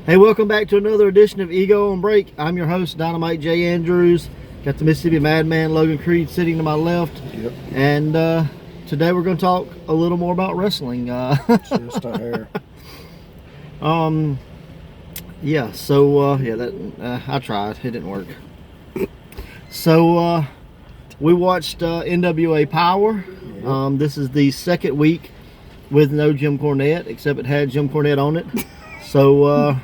Hey, welcome back to another edition of Ego on Break. I'm your host, Dynamite J. Andrews. Got the Mississippi Madman, Logan Creed, sitting to my left. Yep. And today we're going to talk a little more about wrestling. Just a hair. Yeah, so, I tried. It didn't work. So, we watched NWA Power. Yep. This is the second week with no Jim Cornette, except it had Jim Cornette on it. So,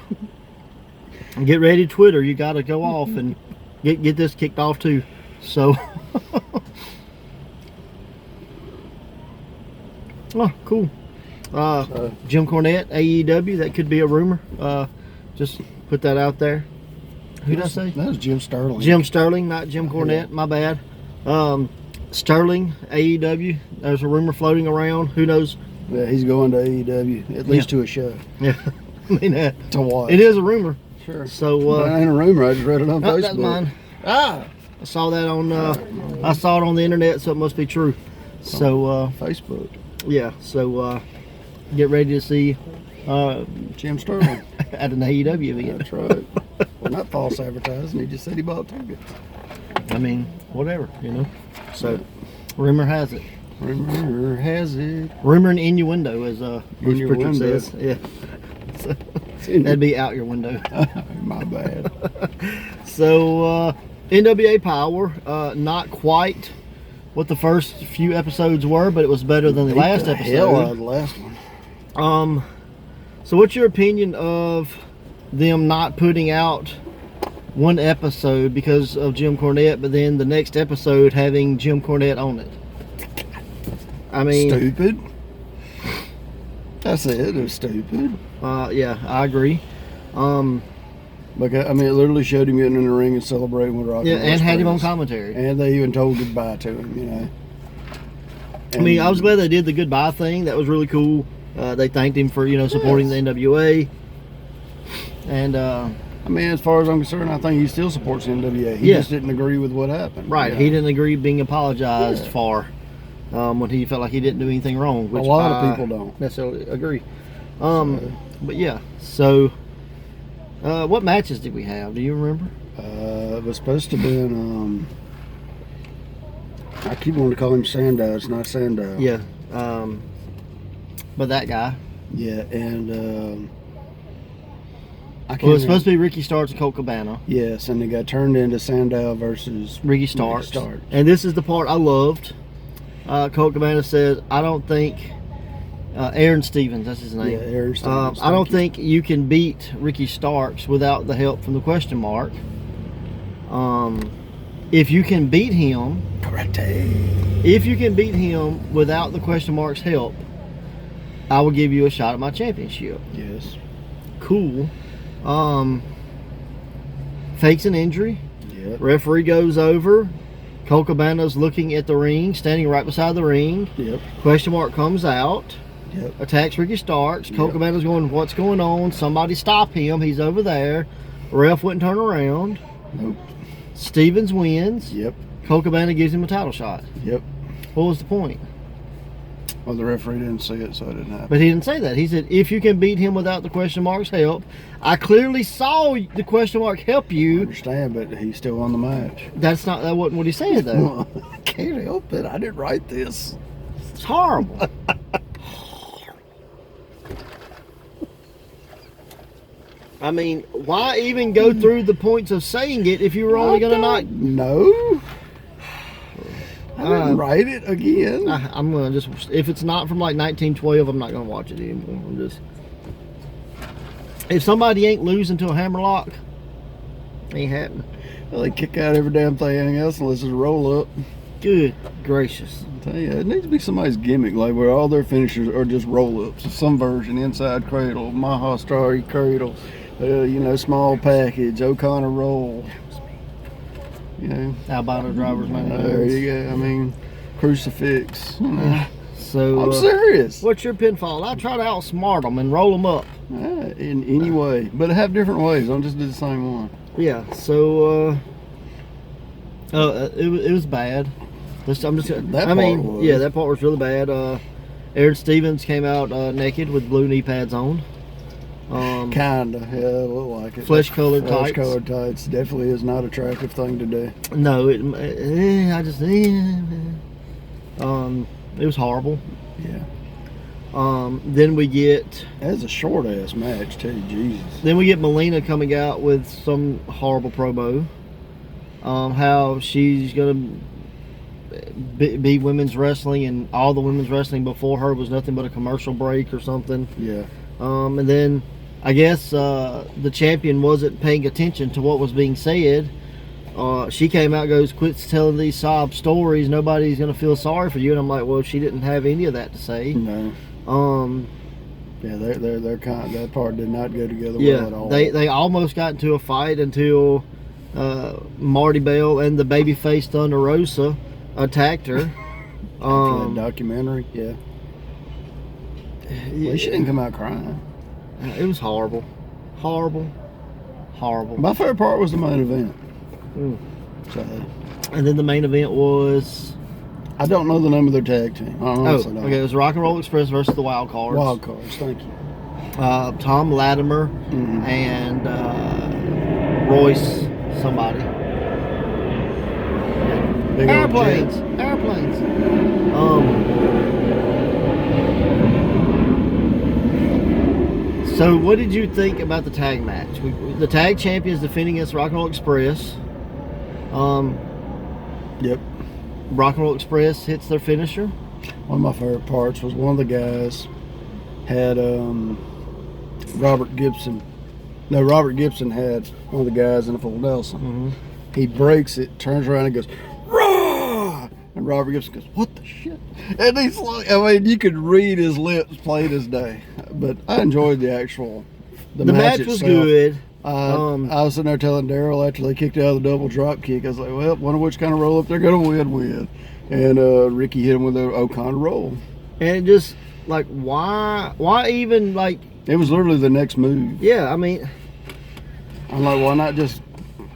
get ready, Twitter. You got to go off and get this kicked off too. So, oh, cool. Jim Cornette, AEW. That could be a rumor. Just put that out there. Who did I say? That was Jim Sterling. Jim Sterling, not Jim Cornette. My bad. Sterling, AEW. There's a rumor floating around. Who knows? Yeah, he's going to AEW, at least to a show. Yeah. I mean, to watch. it is a rumor. Sure. So, it ain't a rumor. I just read it on Facebook. That's mine. I saw that on. I saw it on the internet, so it must be true. So, Facebook. yeah. So, get ready to see Jim Sterling at an AEW event. That's right. Well, not false advertising. He just said he bought tickets. I mean, whatever, you know. So, rumor has it. Rumor has it. Rumor and innuendo, as Bruce Pritchard Innuendo. says. Yeah. So, that'd be out your window. My bad. So, NWA Power, not quite what the first few episodes were, but it was better than the last Hell episode. out of the last one. So what's your opinion of them not putting out one episode because of Jim Cornette, but then the next episode having Jim Cornette on it? I mean, Stupid. That's it. It was stupid. yeah, I agree. Like, I mean, it literally showed him getting in the ring and celebrating with Rock. Yeah, and had him on commentary. And they even told goodbye to him, you know. I mean, I was glad they did the goodbye thing. That was really cool. They thanked him for, supporting the NWA. And, I mean, as far as I'm concerned, I think he still supports the NWA. He just didn't agree with what happened. Right. Yeah. He didn't agree being apologized for when he felt like he didn't do anything wrong. Which a lot of people don't necessarily agree. But yeah, so what matches did we have? Do you remember? It was supposed to be I keep wanting to call him Sandow. It's not Sandow. Yeah. But that guy. Yeah, and I can't. Well, it's supposed to be Ricky Starks and Colt Cabana. Yes, and it got turned into Sandow versus Ricky Starks. And this is the part I loved. Colt Cabana says, I don't think Aaron Stevens, that's his name. Yeah, Aaron Stevens. I don't think you can beat Ricky Starks without the help from the question mark. If you can beat him, if you can beat him without the question mark's help, I will give you a shot at my championship. Yes. Cool. Fakes an injury. Yep. Referee goes over. Colt Cabana's looking at the ring, standing right beside the ring. Yep. Question mark comes out. Yep. Attacks Ricky Starks. Colt Yep. Cabana's going, what's going on? Somebody stop him. He's over there. Ref wouldn't turn around. Nope. Stevens wins. Yep. Colt Cabana gives him a title shot. Yep. What was the point? Well, the referee didn't see it, so it didn't happen. But he didn't say that. He said, if you can beat him without the question mark's help. I clearly saw the question mark help I you. understand, but he still won the match. That wasn't what he said, though. I can't help it. I didn't write this. It's horrible. I mean, why even go through the points of saying it if you were only going to not... No. I didn't write it again. I'm going to just... If it's not from like 1912, I'm not going to watch it anymore. I'm just... If somebody ain't losing to a hammerlock, ain't happening. Well, they kick out every damn thing else unless it's a roll up. Good gracious. I tell you, it needs to be somebody's gimmick, like where all their finishers are just roll ups. Some version, inside cradle, Maha Starry cradle, small package, O'Connor roll. Albino driver's man. There you go. I mean, crucifix. So I'm serious. What's your pinfall? I try to outsmart them and roll them up. In any way, but have different ways. Don't just do the same one. Yeah. So it was bad. Yeah, that part was really bad. Aaron Stevens came out naked with blue knee pads on. Kinda, yeah, it looked like it. Flesh-colored tights. Flesh-colored tights definitely is not an attractive thing to do. No, it was horrible. Yeah. Then we get That's a short-ass match, too, Jesus. Then we get Melina coming out with some horrible promo. How she's going to be women's wrestling, and all the women's wrestling before her was nothing but a commercial break or something. Yeah. And then I guess the champion wasn't paying attention to what was being said. She came out and goes, "Quit telling these sob stories. Nobody's going to feel sorry for you." And I'm like, well, she didn't have any of that to say. No. Yeah, they're kind. That part did not go together well at all. They almost got into a fight until Marty Bell and the babyface Thunder Rosa attacked her. For that documentary, yeah. Well, she didn't come out crying. It was horrible. Horrible. My favorite part was the main event. So, and then the main event was... I don't know the name of their tag team. Okay, it was Rock and Roll Express versus the Wild Cards. Wild Cards, thank you. Tom Latimer and Royce somebody. Big old Airplanes. So what did you think about the tag match? The tag champions defending against Rock and Roll Express. Yep. Rock and Roll Express hits their finisher. One of my favorite parts was one of the guys had Robert Gibson. No, Robert Gibson had one of the guys in a full Nelson. He breaks it, turns around and goes, "Raw!" And Robert Gibson goes, "What the shit?" And he's like, I mean, you could read his lips plain as day. But I enjoyed the match was itself. good. I was sitting there telling Daryl after they kicked out of the double drop kick, I was like, well, wonder which kind of roll up they're going to win with. And Ricky hit him with an O'Connor roll. And just, like, why even, like... It was literally the next move. Yeah, I mean... I'm like, why not just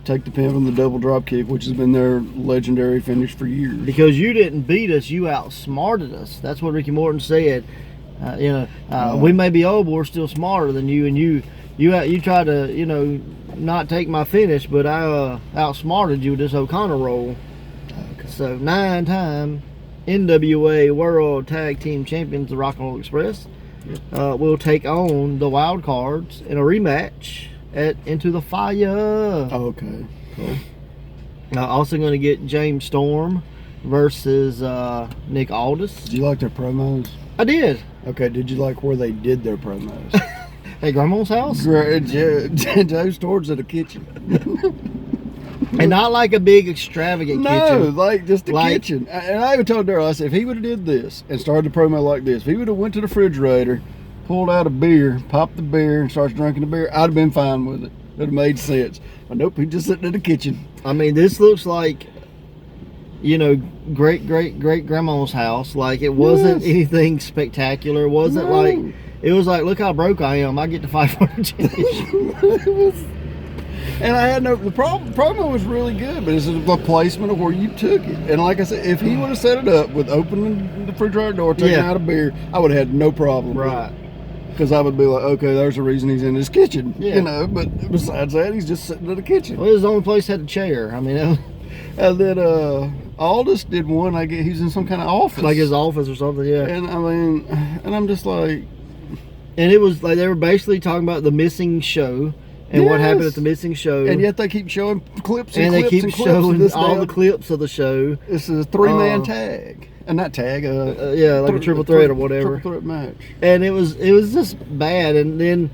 take the pin from the double drop kick, which has been their legendary finish for years? Because you didn't beat us, you outsmarted us. That's what Ricky Morton said. We may be old, but we're still smarter than you, and you try to, not take my finish, but I outsmarted you with this O'Connor roll. Okay. So 9-time NWA World Tag Team Champions, the Rock and Roll Express, will take on the Wild Cards in a rematch at Into the Fire. Okay, cool. Also going to get James Storm versus Nick Aldis. Did you like their promos? I did. Okay, did you like where they did their promos? At Grandma's house? Joe's towards the kitchen. And not like a big extravagant kitchen. No, like just the kitchen. And I even told Daryl, I said, if he would have did this and started the promo like this, if he would have went to the refrigerator, pulled out a beer, popped the beer, and starts drinking the beer, I'd have been fine with it. It would have made sense. But nope, he's just sitting in the kitchen. I mean, this looks like, great grandma's house. Like, it wasn't anything spectacular. It wasn't like, it was like, look how broke I am. I get to fight for the championship. And I had the promo was really good, but it's the placement of where you took it. And like I said, if he would have set it up with opening the refrigerator door, taking out a beer, I would have had no problem. Right. Because I would be like, okay, there's a reason he's in his kitchen. Yeah. But besides that, he's just sitting in the kitchen. Well, his only place had a chair. I mean, and then Aldis did one. I guess he's in some kind of office, like his office or something. Yeah. And I mean, and I'm just like, and it was like they were basically talking about the missing show and what happened at the missing show. And yet they keep showing clips and clips they keep showing all the clips clips of the show. This is a 3-man tag. And not tag, like a triple threat or whatever. Triple threat match. And it was just bad. And then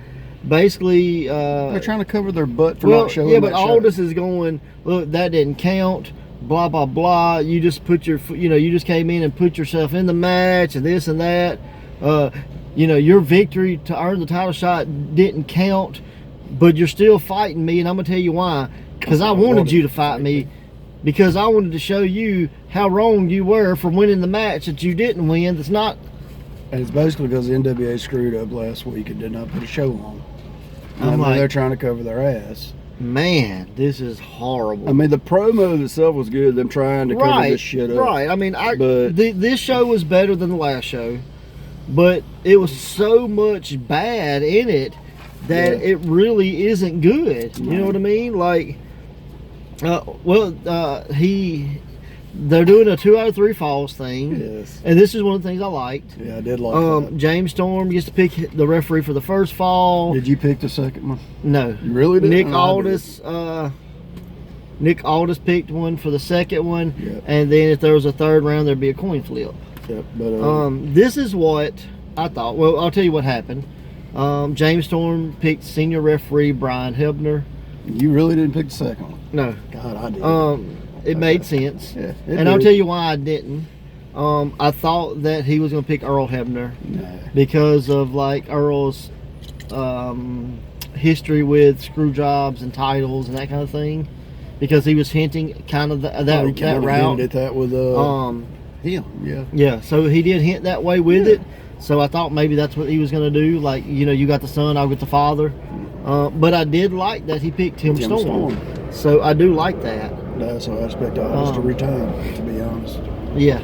basically they're trying to cover their butt for not showing. Yeah, but Aldis is going, look, that didn't count. Blah blah blah. You just put you just came in and put yourself in the match and this and that. Your victory to earn the title shot didn't count, but you're still fighting me, and I'm gonna tell you why. Because I wanted you to fight me. Because I wanted to show you how wrong you were for winning the match that you didn't win. That's not. And it's basically because the NWA screwed up last week and did not put a show on. I'm like, they're trying to cover their ass. Man, this is horrible. I mean, the promo itself was good. Them trying to cover this shit up. Right. I mean, this show was better than the last show, but it was so much bad in it that it really isn't good. You know what I mean? Like, they're doing a 2 out of 3 falls thing. Yes. And this is one of the things I liked. Yeah, I did like that. James Storm gets to pick the referee for the first fall. Did you pick the second one? No. You really did? Nick Aldis picked one for the second one. Yep. And then if there was a third round, there'd be a coin flip. Yep. But this is what I thought. Well, I'll tell you what happened. James Storm picked senior referee Brian Hebner. You really didn't pick the second one? No. God, I did. It made sense. Yeah, and I'll tell you why I didn't. I thought that he was going to pick Earl Hebner because of like Earl's history with screw jobs and titles and that kind of thing. Because he was hinting kind of that route. Hinted that with him. Yeah. So he did hint that way with it. So I thought maybe that's what he was going to do. Like, you got the son, I'll get the father. But I did like that he picked Tim Storm. So I do like that. That's what I expect Aldis to retain, to be honest. Yeah.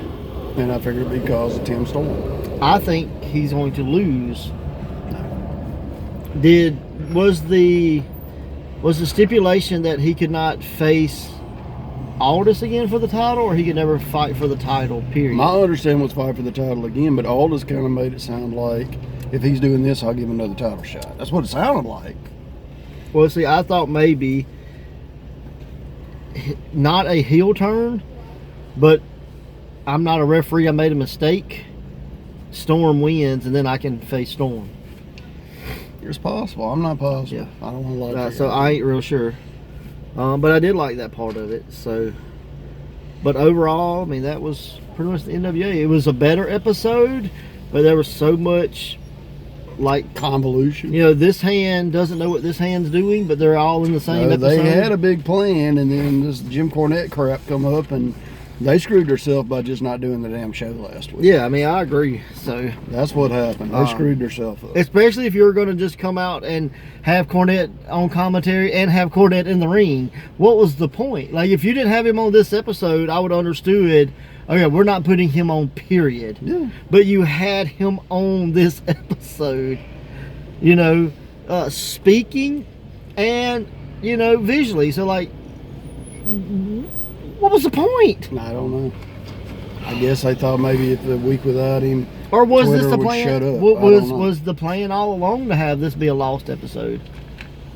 And I figured because of Tim Storm. I think he's going to lose. Was the stipulation that he could not face Aldis again for the title, or he could never fight for the title, period? My understanding was fight for the title again, but Aldis kind of made it sound like if he's doing this, I'll give him another title shot. That's what it sounded like. Well, see, I thought maybe not a heel turn, but I'm not a referee, I made a mistake. Storm wins, and then I can face Storm. It's possible. I'm not positive. Yeah. I don't want to lie to you. So I ain't real sure. But I did like that part of it. So, but overall, I mean, that was pretty much the NWA. It was a better episode, but there was so much like convolution. This hand doesn't know what this hand's doing, but they're all in the same episode. They had a big plan, and then this Jim Cornette crap come up, and they screwed themselves by just not doing the damn show last week. Yeah, I mean, I agree. So that's what happened. They screwed themselves up. Especially if you're going to just come out and have Cornette on commentary and have Cornette in the ring. What was the point? Like, if you didn't have him on this episode, I would have understood, okay, we're not putting him on, period. Yeah. But you had him on this episode, speaking and, visually. So, like, what was the point? I don't know. I guess they thought maybe if the week without him, or was Twitter this the would plan? shut up. Was the plan all along to have this be a lost episode?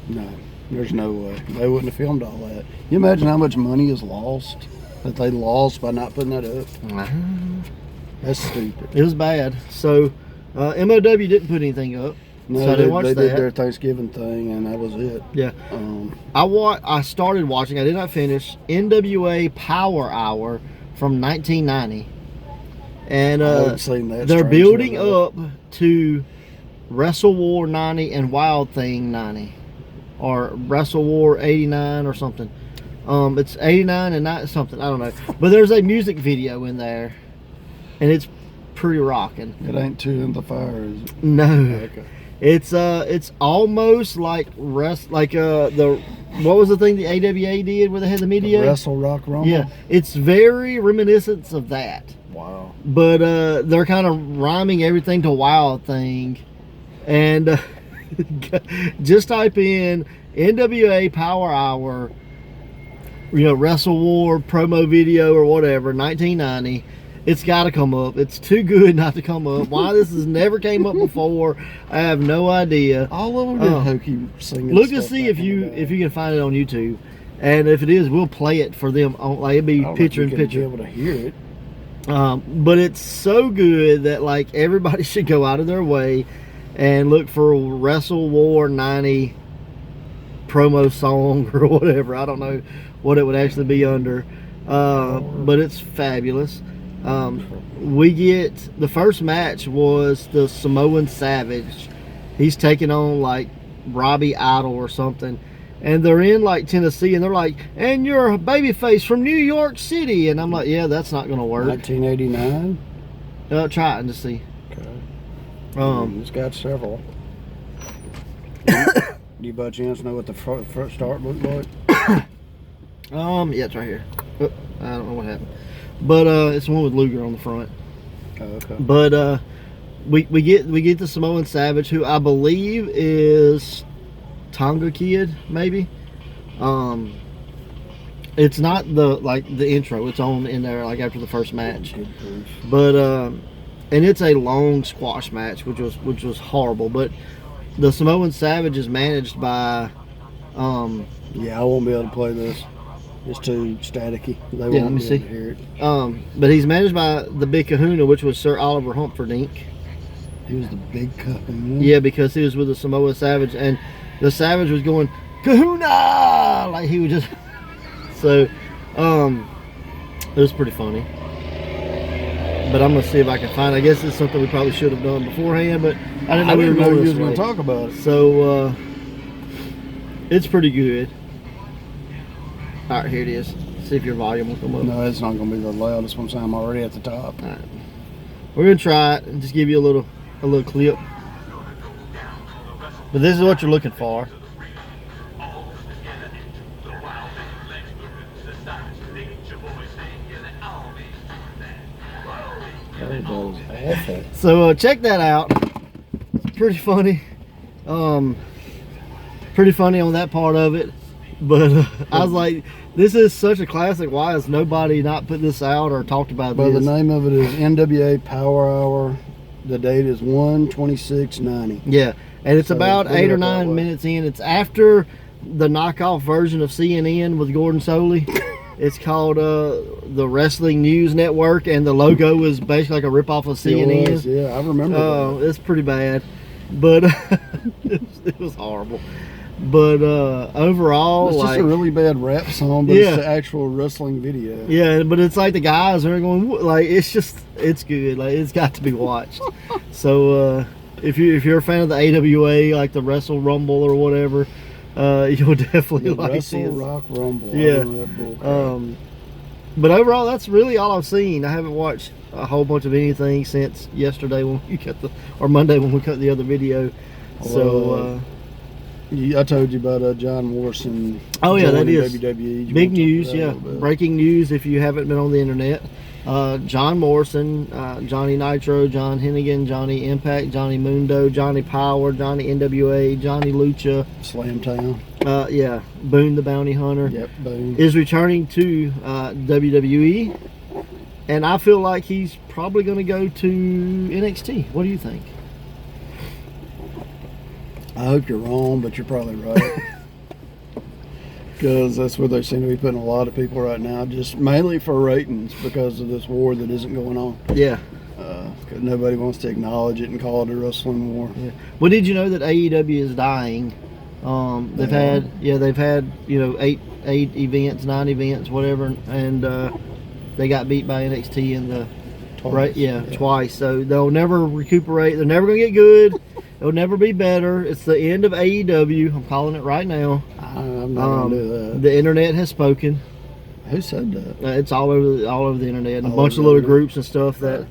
No, there's no way. They wouldn't have filmed all that. You imagine how much money is lost that they lost by not putting that up? That's stupid. It was bad. So MOW didn't put anything up. No, so I didn't watch they that. did their Thanksgiving thing, and that was it. Yeah. I started watching. I did not finish NWA Power Hour from 1990, and I haven't seen that. they're building up to Wrestle War 90 and Wild Thing 90, or Wrestle War 89 or something. It's 89 and 90 something. I don't know. But there's a music video in there, and it's pretty rocking. It ain't Two in the Fire, is it? No. Okay. It's almost like what was the thing the AWA did where they had the media? The Wrestle Rock Rumble? Yeah, it's very reminiscent of that. Wow. But they're kind of rhyming everything to Wild Thing, and just type in NWA Power Hour, Wrestle War promo video or whatever, 1990. It's got to come up. It's too good not to come up. Why this has never came up before, I have no idea. All over the hokey singing. Look to see if you can find it on YouTube, and if it is, we'll play it for them. It'll be picture in picture. Be able to hear it. But it's so good that like everybody should go out of their way and look for Wrestle War 90 promo song or whatever. I don't know what it would actually be under, but it's fabulous. We get the first match was the Samoan Savage. He's taking on like Robbie Idol or something, and they're in like Tennessee, and they're like, and you're a babyface from New York City, and I'm like, yeah, that's not gonna work. 1989. Trying to see. Okay. It's got several. You by chance know what the front start looked like? Yeah, it's right here. Oh, I don't know what happened, but it's the one with Luger on the front. Oh, okay. But we get the Samoan Savage, who I believe is Tonga Kid, maybe. It's not the intro. It's on in there like after the first match. But and it's a long squash match, which was horrible. But the Samoan Savage is managed by. Yeah, I won't be able to play this. It's too staticky. They Yeah, let won't me be see. able to hear it. But he's managed by the Big Kahuna, which was Sir Oliver Humperdinck. He was the big Kahuna. Yeah, because he was with the Samoa Savage, and the Savage was going Kahuna, like he would just. So, it was pretty funny. But I'm gonna see if I can find. I guess it's something we probably should have done beforehand, but I didn't know we were going you this was going way. to talk about it. So, it's pretty good. All right, here it is. See if your volume will come up. No, it's not going to be the loudest one. So I'm already at the top. All right. We're gonna try it and just give you a little clip. But this is what you're looking for. That was awful. So check that out. It's pretty funny. Pretty funny on that part of it. But I was like, this is such a classic. Why has nobody not put this out or talked about But this? the name of it is NWA Power Hour. The date is 1/26/90. Yeah, and it's So about look it 8 or up that 9 way. minutes in. It's after the knockoff version of CNN with Gordon Soley. It's called the Wrestling News Network, and the logo is basically like a ripoff of CNN. It was, yeah, I remember that. It's pretty bad, but it was horrible. But overall, It's just like, a really bad rap song, but Yeah. it's the actual wrestling video. yeah, but it's like the guys are going like it's good. Like it's got to be watched. So if you're a fan of the AWA, like the Wrestle Rumble or whatever, you'll definitely like Wrestle this. Rock Rumble. Yeah. I remember that bull crap. But overall, that's really all I've seen. I haven't watched a whole bunch of anything since yesterday when we or Monday when we cut the other video. So I told you about John Morrison. Oh, yeah, that joining is WWE. Do you big want to talk news, about that a yeah. little bit? Breaking news if you haven't been on the internet. John Morrison, Johnny Nitro, John Hennigan, Johnny Impact, Johnny Mundo, Johnny Power, Johnny NWA, Johnny Lucha, Slam Town. yeah, Boone the Bounty Hunter, Yep, boom. is returning to WWE. And I feel like he's probably going to go to NXT. What do you think? I hope you're wrong, but you're probably right. Because that's where they seem to be putting a lot of people right now, just mainly for ratings because of this war that isn't going on. Yeah. Because nobody wants to acknowledge it and call it a wrestling war. Yeah. Well, did you know that AEW is dying? They've had eight events, 9 events, whatever, and they got beat by NXT in the twice. So they'll never recuperate. They're never gonna get good. It'll never be better. It's the end of AEW. I'm calling it right now. I'm not going to do that. The internet has spoken. Who said that? It's all over the internet. And a All bunch over of the little internet? groups and stuff that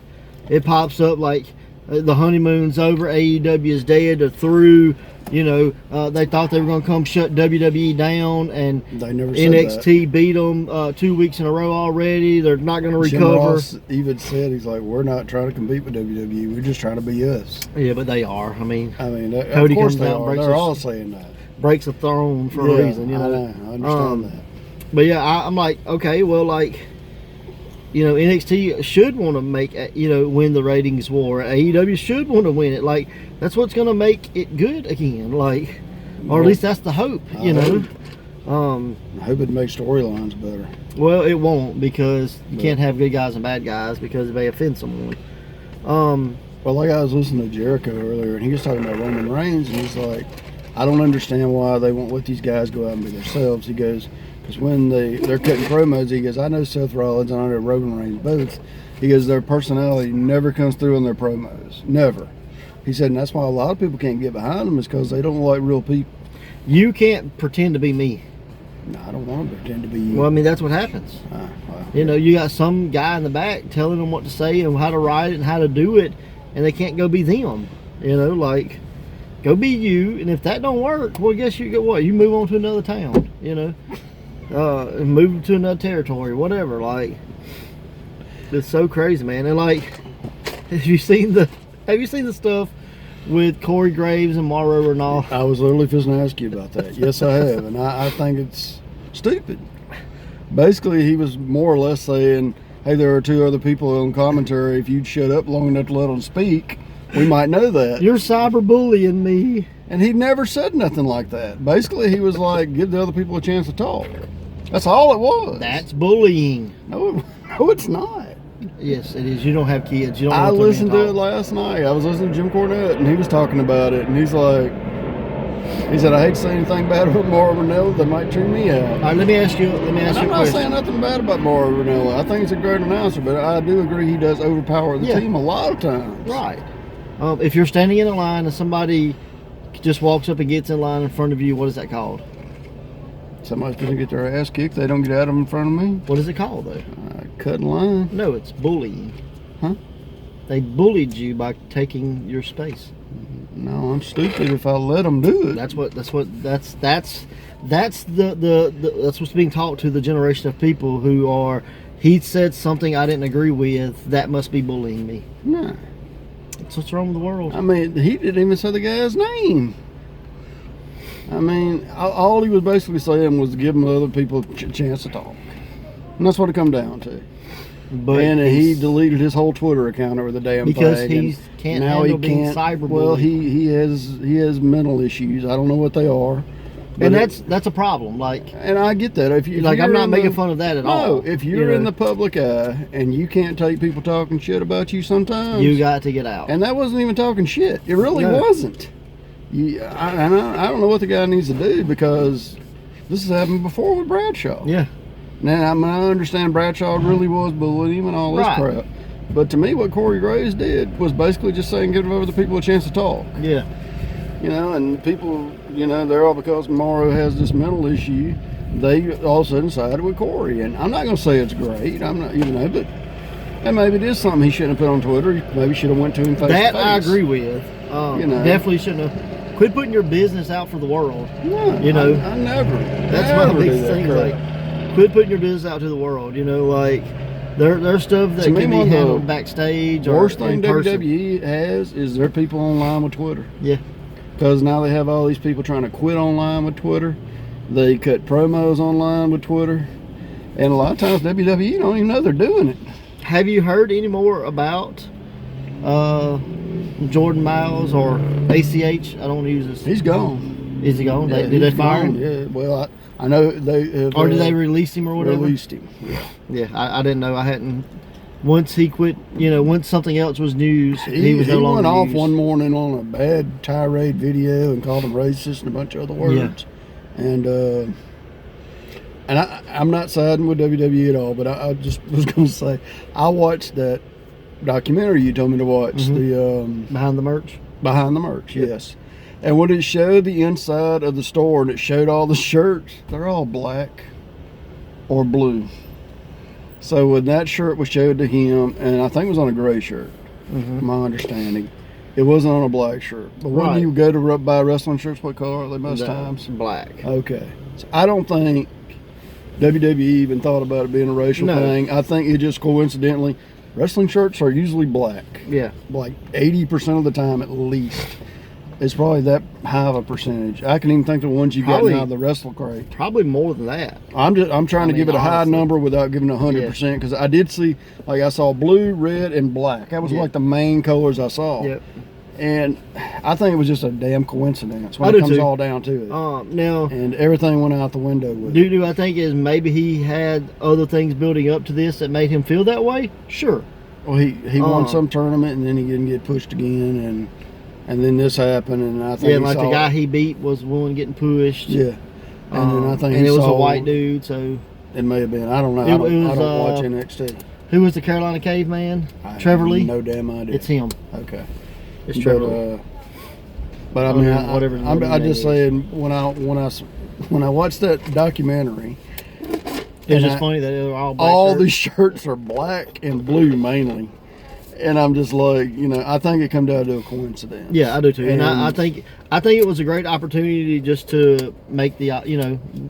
it pops up like the honeymoon's over. AEW is dead. Or through. They thought they were going to come shut WWE down, and They never said NXT beat them 2 weeks in a row already. They're not going to that. Jim recover. Ross even said, he's like, we're not trying to compete with WWE. We're just trying to be us. Yeah, but they are. I mean, Of course comes they out and are. breaks They're us- all saying that. breaks a throne for a reason. I know. I understand that. But yeah, I'm like, okay, well, like, NXT should want to make, win the ratings war. AEW should want to win it. Like, that's what's going to make it good again. Like, or at least that's the hope, I hope. I I hope it makes storylines better. Well, it won't, because you can't have good guys and bad guys because it may offend someone. Well, like I was listening to Jericho earlier, and he was talking about Roman Reigns, and he's like, I don't understand why they won't let these guys go out and be themselves. He goes, because when they're cutting promos, he goes, I know Seth Rollins and I know Roman Reigns both. He goes, their personality never comes through in their promos. Never. He said, and that's why a lot of people can't get behind them, is because they don't like real people. You can't pretend to be me. No, I don't want to pretend to be you. Well, I mean, that's what happens. Well, You got some guy in the back telling them what to say and how to write it and how to do it, and they can't go be them. Like, go be you, and if that don't work, well, guess you go what? You move on to another town, and move to another territory, whatever. Like, it's so crazy, man. And like, have you seen the stuff with Corey Graves and Mauro Ranallo? I was literally just going to ask you about that. Yes, I have, and I think it's stupid. Basically, he was more or less saying, hey, there are two other people on commentary. If you'd shut up long enough to let them speak, we might know that. You're cyberbullying me. And he never said nothing like that. Basically, he was like, give the other people a chance to talk. That's all it was. That's bullying. No, it's not. Yes, it is. You don't have kids. You don't. I listened to it last night. I was listening to Jim Cornette, and he was talking about it, and he's like, he said, I hate to say anything bad about Mauro Ranallo. They might tune me out. All right, let me ask you a I'm question. not saying nothing bad about Mauro Ranallo. I think he's a great announcer, but I do agree he does overpower the team a lot of times. Right. If you're standing in a line and somebody just walks up and gets in line in front of you, what is that called? Somebody's going to get their ass kicked. They don't get out of in front of me. What is it called, though? Cut in line. No, it's bullying. Huh? They bullied you by taking your space. No, I'm stupid if I let them do it. That's what's being taught to the generation of people who are. He said something I didn't agree with. That must be bullying me. No. That's what's wrong with the world. I mean, he didn't even say the guy's name. I mean, all he was basically saying was give other people a chance to talk. And that's what it come down to. But and he deleted his whole Twitter account over the damn because thing. Because he can't handle being cyberbullied. Well, he has mental issues. I don't know what they are. And that's a problem. Like, and I get that. If I'm not making fun of that at all. No, if you're in the public eye and you can't take people talking shit about you sometimes, you got to get out. And that wasn't even talking shit. It really wasn't. I don't know what the guy needs to do, because this has happened before with Bradshaw. Yeah. Now, I understand Bradshaw really was bullying him and all this crap. But to me, what Corey Graves did was basically just saying give other people a chance to talk. Yeah. You know, and people, they're all, because Mauro has this mental issue, they all of a sudden sided with Corey. And I'm not going to say it's great. I'm not, but and maybe it is something he shouldn't have put on Twitter. Maybe should have went to him face to face. That I agree with. Definitely shouldn't have. Quit putting your business out for the world. No, I never. That's one of the big things. Like, quit putting your business out to the world. There's stuff that can be handled backstage. Worst thing WWE has is their people online with Twitter. Yeah. Because now they have all these people trying to quit online with Twitter. They cut promos online with Twitter. And a lot of times WWE don't even know they're doing it. Have you heard any more about Jordan Miles or ACH? I don't want to use this. He's gone. Is he gone? Yeah, did they fire him? Yeah, well, I know they have, or did they release him or whatever? Released him. Yeah, I didn't know. I hadn't. Once he quit, once something else was news, he was no longer went off used. one morning on a bad tirade video and called him racist and a bunch of other words. Yeah. And I'm not siding with WWE at all, but I just was going to say, I watched that documentary you told me to watch, the Behind the Merch? Behind the Merch, yes. And when it showed the inside of the store and it showed all the shirts, they're all black or blue. So when that shirt was showed to him, and I think it was on a gray shirt, my understanding, it wasn't on a black shirt. But when you go to buy wrestling shirts, what color are they most times? Black. Okay. So I don't think WWE even thought about it being a racial thing. I think it just coincidentally, wrestling shirts are usually black. Yeah. Like 80% of the time at least. It's probably that high of a percentage. I can even think the ones you got out of the wrestle crate. Probably more than that. I'm trying to give it a high number without giving it 100%, because I did see, like, I saw blue, red, and black. That was like the main colors I saw. Yep. And I think it was just a damn coincidence when it comes all down to it. Now, and everything went out the window with it. Do I think is maybe he had other things building up to this that made him feel that way? Sure. Well, he won some tournament, and then he didn't get pushed again, and then this happened, and I think the guy he beat was one getting pushed. Yeah, and then I think it was a white dude, so it may have been. I don't know. I don't watch NXT. Who was the Carolina Caveman? Trevor Lee. No damn idea. It's him. Okay, it's Trevor Lee. But I mean, I'm just saying, when I watched that documentary, it's just funny that they're all black. All the shirts are black and blue mainly. And I'm just like, I think it come down to a coincidence. Yeah, I do too. And I think it was a great opportunity just to make the,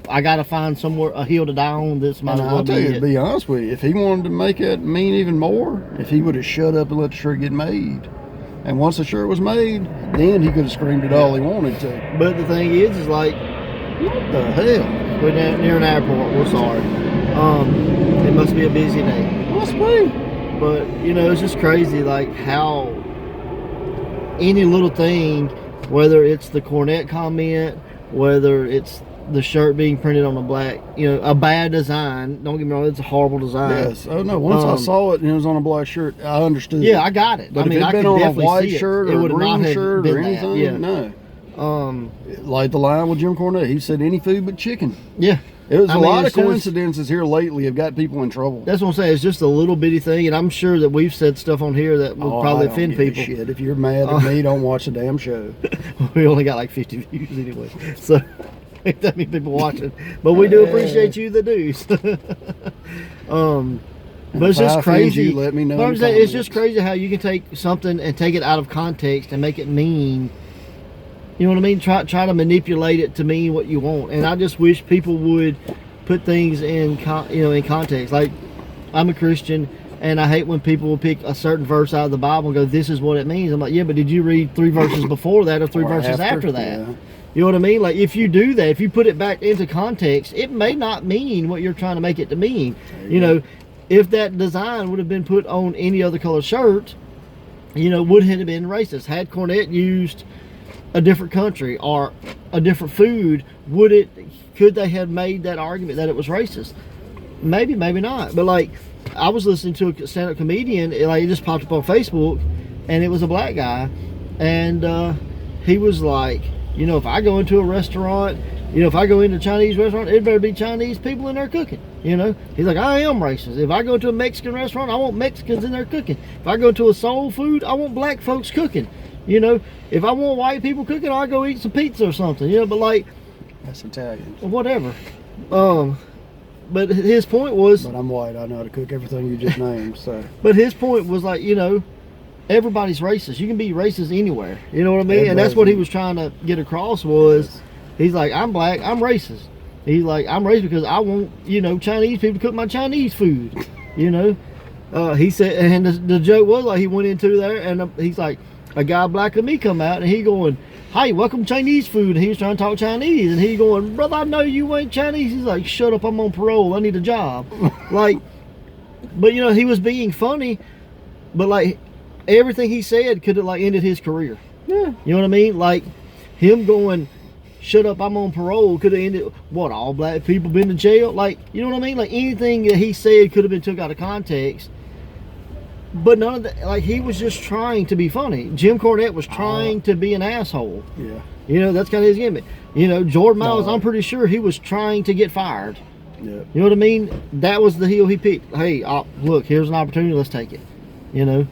I got to find somewhere a hill to die on. This might as well be it. To be honest with you, if he wanted to make it mean even more, if he would have shut up and let the shirt get made, And once the shirt was made, then he could have screamed it all he wanted to. But the thing is like, what the hell? We're near an airport. We're sorry. It must be a busy day. Must be. But, you know, it's just crazy, like, how any little thing, whether it's the Cornette comment, whether it's the shirt being printed on a black, you know, a bad design. Don't get me wrong, it's a horrible design. Yes. Oh, no. Once I saw it and it was on a black shirt, I understood. Yeah, I got it. But I mean, if I it'd could been on a definitely white see shirt it. It or a would not green have shirt been or anything, that. Yeah. no. Um, Like the line with Jim Cornette, he said any food but chicken. Yeah. It was I a mean, lot of it's just- coincidences here lately have got people in trouble. That's what I'm saying. It's just a little bitty thing, and I'm sure that we've said stuff on here that will probably I don't offend give a people. Shit. If you're mad at me, don't watch the damn show. We only got like 50 views anyway, so ain't that many people watching. But we do appreciate you that do. But it's If I just offend crazy. you, let me know But in I'm the saying, it's just comments. crazy how you can take something and take it out of context and make it mean. You know what I mean? Try to manipulate it to mean what you want. And I just wish people would put things in in context. Like, I'm a Christian, and I hate when people will pick a certain verse out of the Bible and go, "This is what it means." I'm like, yeah, but did you read 3 verses before that or 3 Or verses after that? yeah. You know what I mean? Like, if you do that, if you put it back into context, it may not mean what you're trying to make it to mean. You know, if that design would have been put on any other color shirt, you know, would it have been racist? Had Cornette used a different country or a different food, could they have made that argument that it was racist? Maybe, maybe not. But like, I was listening to a stand-up comedian, like, it just popped up on Facebook, and it was a black guy, and he was like, you know, if I go into a restaurant, you know, if I go into a Chinese restaurant, it better be Chinese people in there cooking. You know, he's like, I am racist. If I go to a Mexican restaurant, I want Mexicans in there cooking. If I go to a soul food, I want black folks cooking. You know, if I want white people cooking, I'll go eat some pizza or something. You know, but like, That's Italian. whatever. But his point was, But I'm white. I know how to cook everything you just named. So but his point was like, you know, everybody's racist. You can be racist anywhere. You know what I mean? And that's what he was trying to get across was, he's like, I'm black, I'm racist. He's like, I'm racist because I want, you know, Chinese people to cook my Chinese food. You know, he said, and the joke was like, he went into there and he's like, a guy black than me come out and he going, "Hi, welcome Chinese food." And he was trying to talk Chinese and he going, "Brother, I know you ain't Chinese." He's like, "Shut up, I'm on parole. I need a job." Like, but you know, he was being funny, but like everything he said could have like ended his career. yeah, You know what I mean? Like him going, "Shut up, I'm on parole," could have ended, what, all black people been to jail? Like, you know what I mean? Like anything that he said could have been took out of context. But none of that, like, he was just trying to be funny. Jim Cornette was trying to be an asshole. yeah, You know, that's kind of his gimmick. You know, Jordan Miles, No. I'm pretty sure he was trying to get fired. yeah. You know what I mean? That was the heel he picked. Hey, look, here's an opportunity, let's take it. You know?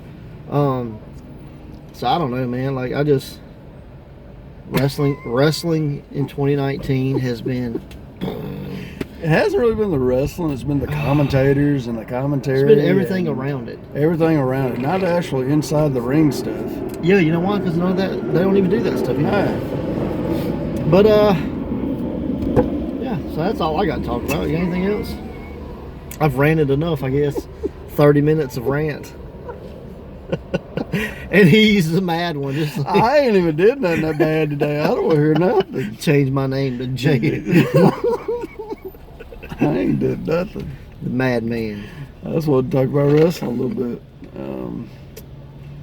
So I don't know, man. Like, I just, wrestling in 2019 has been, It hasn't really been the wrestling. It's been the commentators and the commentary. it's been everything and around it. Everything around it. Not actually inside the ring stuff. Yeah, you know why? Because none of that, they don't even do that stuff anymore. No. But yeah, so that's all I got to talk about. You got anything else? I've ranted enough, I guess. 30 minutes of rant. And he's the mad one. Just like, I ain't even did nothing that bad today. I don't want to hear nothing. change my name to Jay. I ain't did nothing. The madman. I just want to talk about wrestling a little bit.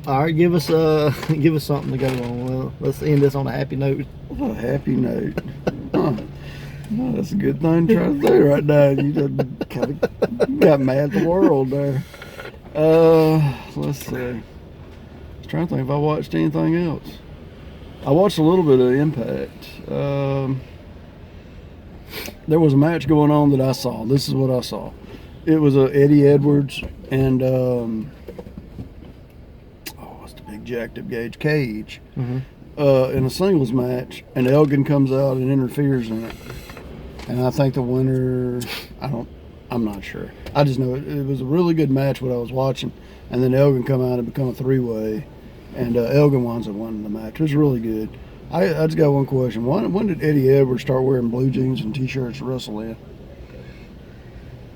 All right, give us something to go on. Well, let's end this on a happy note. A happy note. Huh. Well, that's a good thing to try to do right now. You just kind of got mad at the world there. Let's see. I was trying to think if I watched anything else. I watched a little bit of Impact. There was a match going on that I saw. This is what I saw. It was Eddie Edwards and what's the big jacked up Cage in a singles match, and Elgin comes out and interferes in it. And I think the winner, I'm not sure. I just know it was a really good match what I was watching, and then Elgin come out and become a 3-way, and Elgin winds up winning the match. It was really good. I just got one question. When did Eddie Edwards start wearing blue jeans and t-shirts to wrestle in?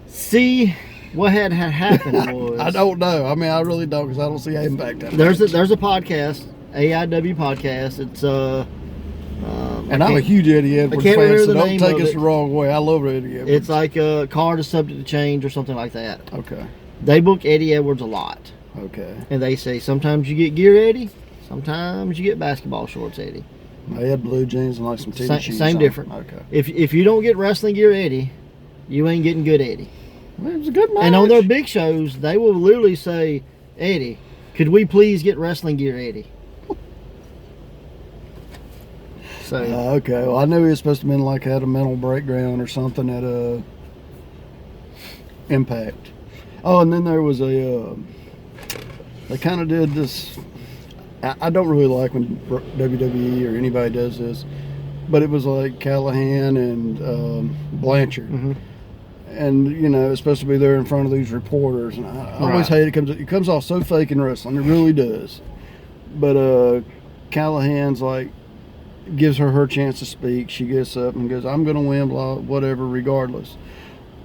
See, what had happened was I don't know. I mean, I really don't because I don't see Impact. There's a podcast, AEW podcast. It's and I'm a huge Eddie Edwards fan, so don't take us the wrong way. I love Eddie Edwards. It's like a card is subject to change or something like that. Okay. They book Eddie Edwards a lot. Okay. And they say sometimes you get gear Eddie, sometimes you get basketball shorts Eddie. They had blue jeans and like some tennis shoes. Same different. Okay. If you don't get wrestling gear Eddie, you ain't getting good Eddie. Well, it was a good match. And on their big shows, they will literally say, Eddie, could we please get wrestling gear Eddie? So okay. Well, I knew he was supposed to have been like had a mental breakdown or something at Impact. Oh, and then there was a. They kind of did this. I don't really like when WWE or anybody does this, but it was like Callahan and Blanchard. Mm-hmm. And, you know, it's supposed to be there in front of these reporters. And I always hate it. It comes off so fake in wrestling. It really does. But Callahan's like, gives her chance to speak. She gets up and goes, I'm going to win, blah, whatever, regardless.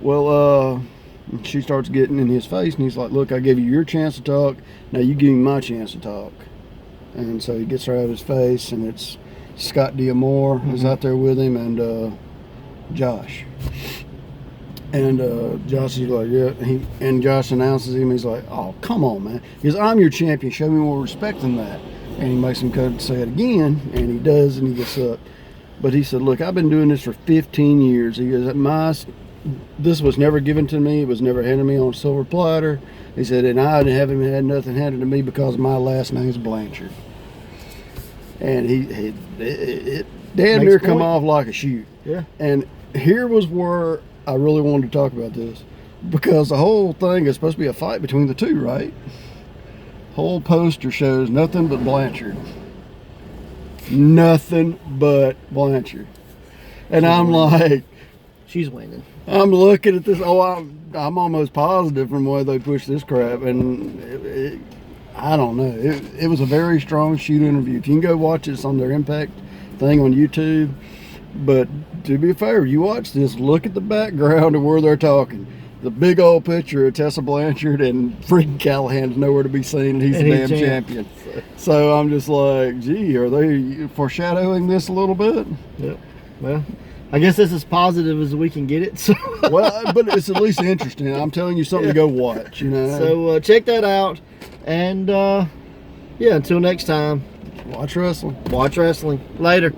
Well, she starts getting in his face. And he's like, look, I gave you your chance to talk. Now you give me my chance to talk. And so he gets her out of his face. And it's Scott D'Amore is out there with him and Josh. And Josh is like, yeah. And Josh announces him. He's like, oh, come on, man. He goes, I'm your champion. Show me more respect than that. And he makes him come say it again. And he does, and he gets up. But he said, look, I've been doing this for 15 years. He goes, this was never given to me. It was never handed to me on a silver platter. He said, and I haven't had nothing handed to me because my last name's Blanchard. And it damn near come off like a shoot. Yeah. And here was where I really wanted to talk about this, because the whole thing is supposed to be a fight between the two, right? Whole poster shows nothing but Blanchard. Nothing but Blanchard. And I'm like, she's winning. I'm looking at this. Oh, I'm almost positive from the way they push this crap. And I don't know. It was a very strong shoot interview. If you can go watch this on their Impact thing on YouTube. But to be fair, you watch this, look at the background of where they're talking. The big old picture of Tessa Blanchard and freaking Callahan's nowhere to be seen, and he's the damn champion. So I'm just like, gee, are they foreshadowing this a little bit? Yep. Well, I guess that's as positive as we can get it. So. Well, but it's at least interesting. I'm telling you something to go watch, you know. So check that out. And, yeah, until next time. Watch wrestling. Watch wrestling. Later.